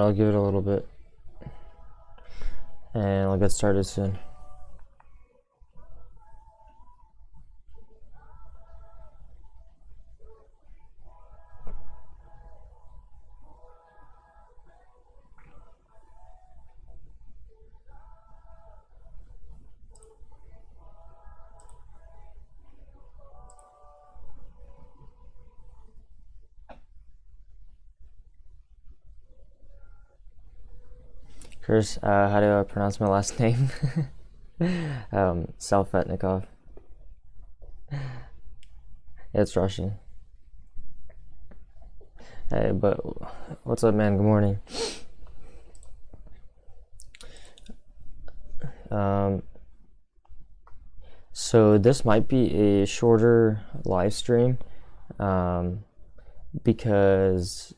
I'll give it a little bit, and I'll get started soon. Chris, how do I pronounce my last name? Salf. It's Russian. Hey, but what's up, man? Good morning. So this might be a shorter live stream, because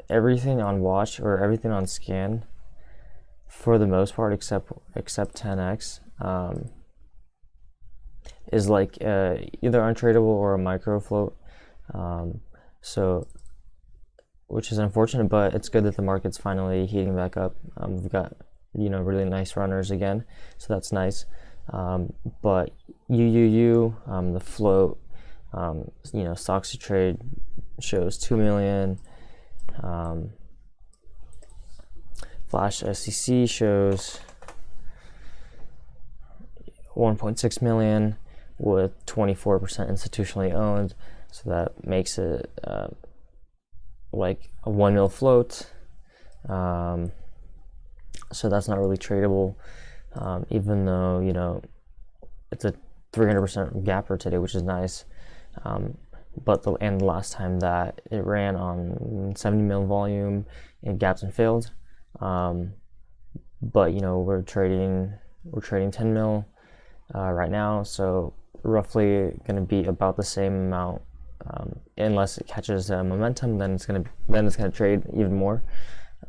everything on watch or everything on scan, for the most part, except 10x, is like either untradeable or a micro float. So, which is unfortunate, but it's good that the market's finally heating back up. We've got really nice runners again, so that's nice. But the float, stocks to trade shows 2 million. Flash SEC shows 1.6 million with 24% institutionally owned, so that makes it like a 1 mil float. So that's not really tradable, even though it's a 300% gapper today, which is nice. But the last time that it ran on 70 mil volume, it gaps and failed. But we're trading 10 mil right now, so roughly going to be about the same amount, unless it catches momentum. Then it's gonna trade even more,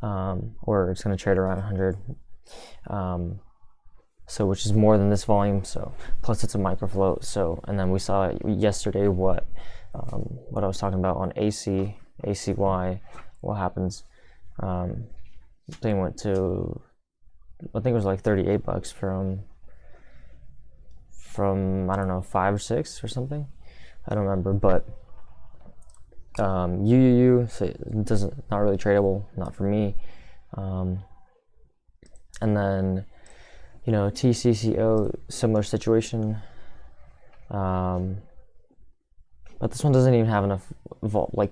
or it's gonna trade around 100. So which is more than this volume. So plus it's a micro float. So, and then we saw yesterday what I was talking about on ACY, what happens. Thing went to, I think it was like $38 from I don't know, 5 or 6 or something. I don't remember, but UUU, so it doesn't, not really tradable, not for me. And then TCCO, similar situation. But this one doesn't even have enough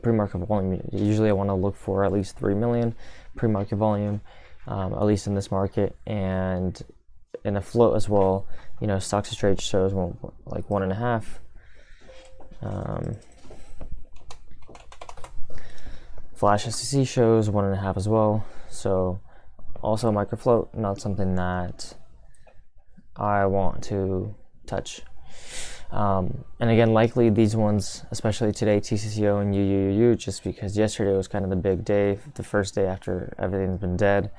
pre-market volume. Usually I want to look for at least 3 million pre-market volume, at least in this market, and in a float as well. Stocks to trade shows 1.5. Flash SEC shows 1.5 as well. So also a micro float, not something that I want to touch. And again, likely these ones, especially today, TCCO and UUU, just because yesterday was kind of the big day, the first day after everything's been dead.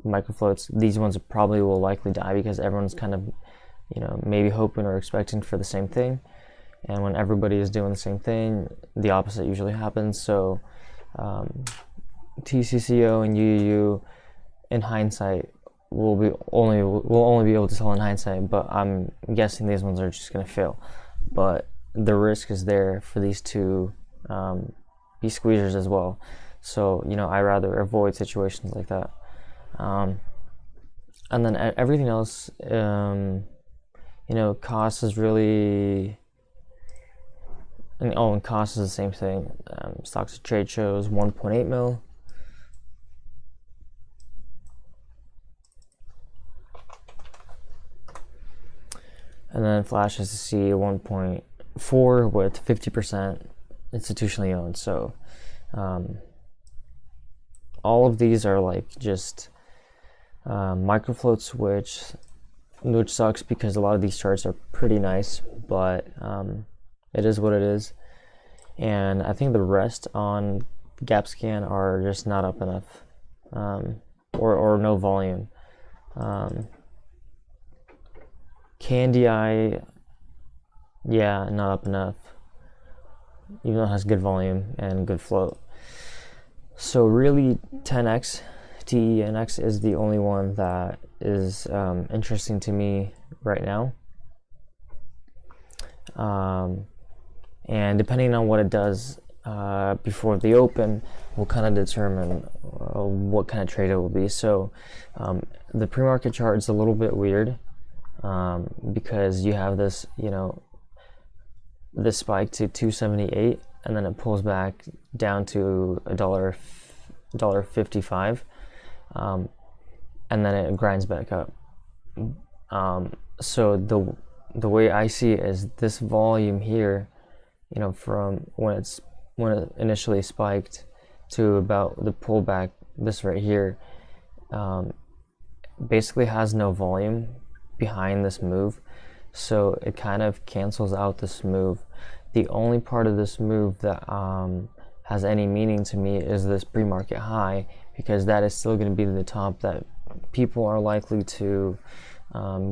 Microfloats, these ones probably will likely die because everyone's kind of, maybe hoping or expecting for the same thing. And when everybody is doing the same thing, the opposite usually happens. So TCCO and UUU, in hindsight, we'll only be able to tell in hindsight, but I'm guessing these ones are just going to fail. But the risk is there for these to be squeezers as well. So I rather avoid situations like that. And then everything else, cost is really, and cost is the same thing. Stocks to trade shows 1.8 mil. And then Flash SEC 1.4 with 50% institutionally owned. So all of these are just microfloats, which sucks because a lot of these charts are pretty nice, but it is what it is. And I think the rest on GapScan are just not up enough, or no volume. Candy Eye, yeah, not up enough, even though it has good volume and good float. So really 10x TENX is the only one that is interesting to me right now. And depending on what it does before the open will kind of determine what kind of trade it will be. So the pre-market chart is a little bit weird because you have this, this spike to 278, and then it pulls back down to $1.55, and then it grinds back up. So the way I see it is this volume here, from when it initially spiked to about the pullback, this right here, basically has no volume behind this move, so it kind of cancels out this move. The only part of this move that has any meaning to me is this pre-market high, because that is still going to be the top that people are likely to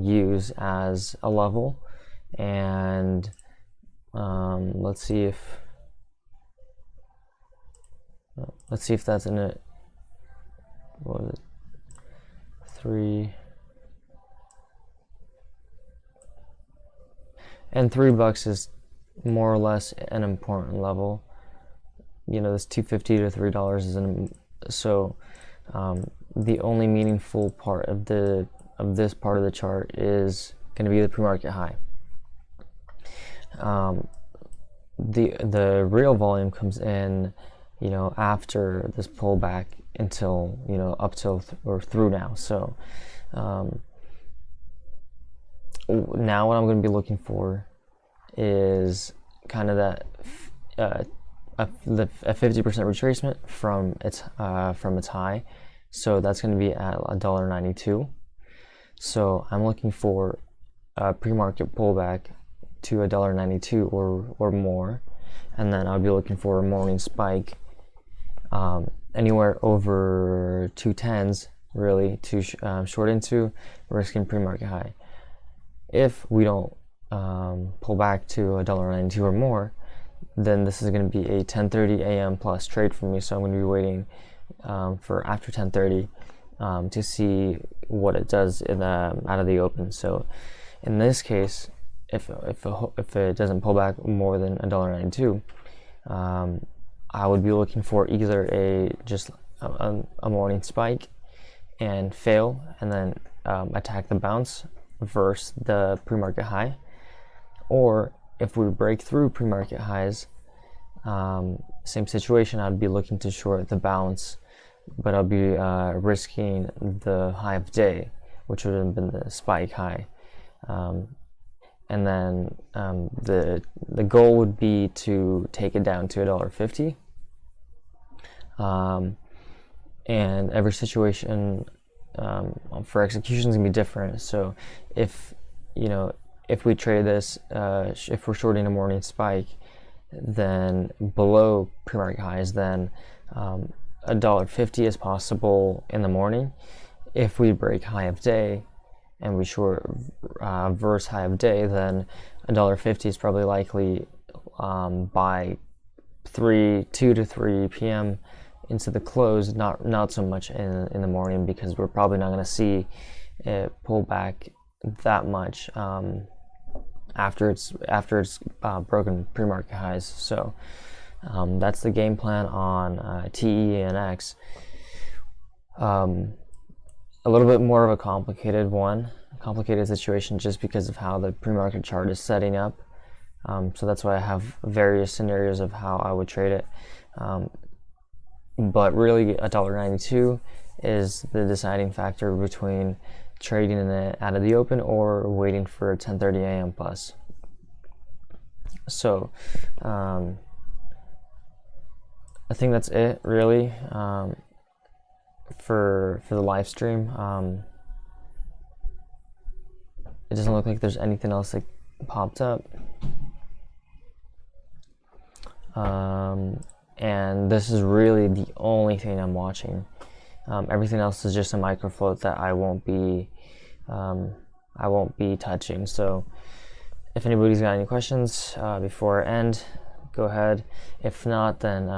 use as a level. And let's see if that's in it. What was it? 3 and $3 is more or less an important level. This $2.50 to $3 is so the only meaningful part of this part of the chart is going to be the pre-market high. The real volume comes in, after this pullback until, up till or through now. So now what I'm going to be looking for is kind of that a 50% retracement from its high. So that's going to be at $1.92. So I'm looking for a pre-market pullback to $1.92 or more, and then I'll be looking for a morning spike anywhere over 210s, really, to short into, risking pre-market high. If we don't pull back to $1.92 or more, then this is going to be a 10:30 a.m. plus trade for me. So I'm going to be waiting for after 10:30 to see what it does out of the open. So in this case, if it doesn't pull back more than $1.92, I would be looking for either a morning spike and fail, and then attack the bounce versus the pre-market high, or if we break through pre-market highs, same situation, I'd be looking to short the bounce, but I'll be risking the high of day, which would have been the spike high. And then the goal would be to take it down to $1.50. And every situation for execution is gonna be different. So if we trade this, if we're shorting a morning spike, then below pre-market highs, then $1.50 is possible in the morning. If we break high of day and we short versus high of day, then $1.50 is probably likely by 2 to 3 p.m. into the close, not so much in the morning, because we're probably not going to see it pull back that much after it's broken pre-market highs. So that's the game plan on TENX. A little bit more of a complicated situation, just because of how the pre-market chart is setting up. So that's why I have various scenarios of how I would trade it. But really, $1.92 is the deciding factor between trading in it out of the open or waiting for a 10:30 a.m. plus. So I think that's it, really, for the live stream. It doesn't look like there's anything else that popped up. And this is really the only thing I'm watching. Everything else is just a micro float that I won't be touching. So if anybody's got any questions before I end, go ahead. If not, then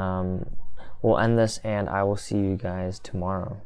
we'll end this, and I will see you guys tomorrow.